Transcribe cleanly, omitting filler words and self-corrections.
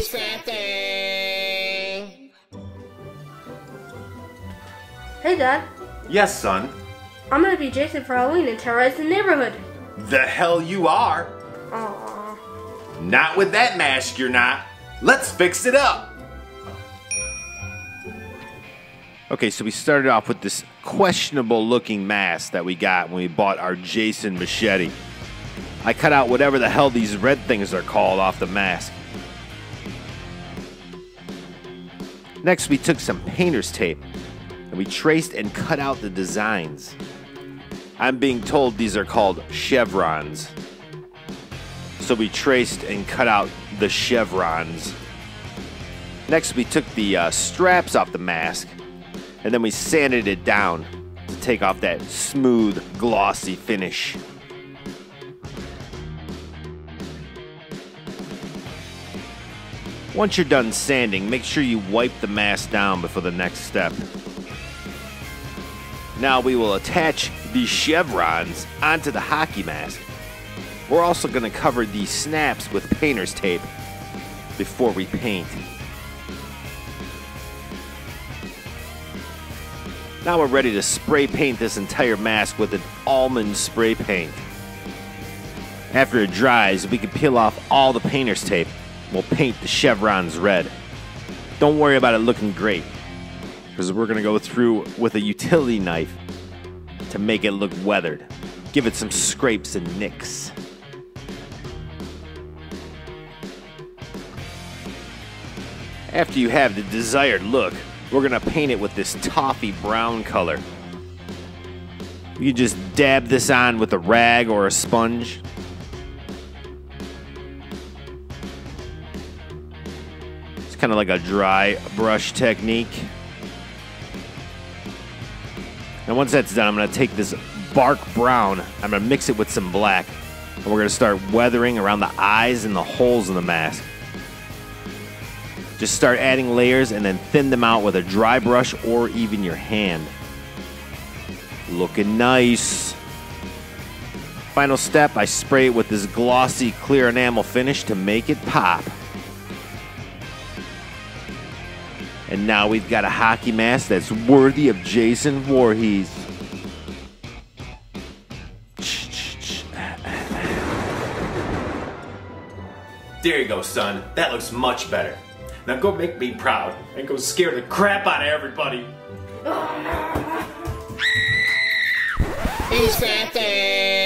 He's fat thing. Hey, Dad. Yes, son. I'm gonna be Jason for Halloween and terrorize the neighborhood. The hell you are. Aww. Not with that mask, you're not. Let's fix it up. Okay, so we started off with this questionable looking mask that we got when we bought our Jason machete. I cut out whatever the hell these red things are called off the mask. Next, we took some painter's tape and we traced and cut out the designs. I'm being told these are called chevrons. So we traced and cut out the chevrons. Next, we took the straps off the mask and then we sanded it down to take off that smooth, glossy finish. Once you're done sanding, make sure you wipe the mask down before the next step. Now we will attach these chevrons onto the hockey mask. We're also going to cover these snaps with painter's tape before we paint. Now we're ready to spray paint this entire mask with an almond spray paint. After it dries, we can peel off all the painter's tape. We'll paint the chevrons red. Don't worry about it looking great, because we're going to go through with a utility knife to make it look weathered. Give it some scrapes and nicks. After you have the desired look, we're going to paint it with this toffee brown color. You can just dab this on with a rag or a sponge. It's kind of like a dry brush technique. And once that's done, I'm going to take this bark brown, I'm going to mix it with some black, and we're going to start weathering around the eyes and the holes in the mask. Just start adding layers and then thin them out with a dry brush or even your hand. Looking nice. Final step, I spray it with this glossy clear enamel finish to make it pop. And now we've got a hockey mask that's worthy of Jason Voorhees. There you go, son. That looks much better. Now go make me proud and go scare the crap out of everybody. He's fat thing.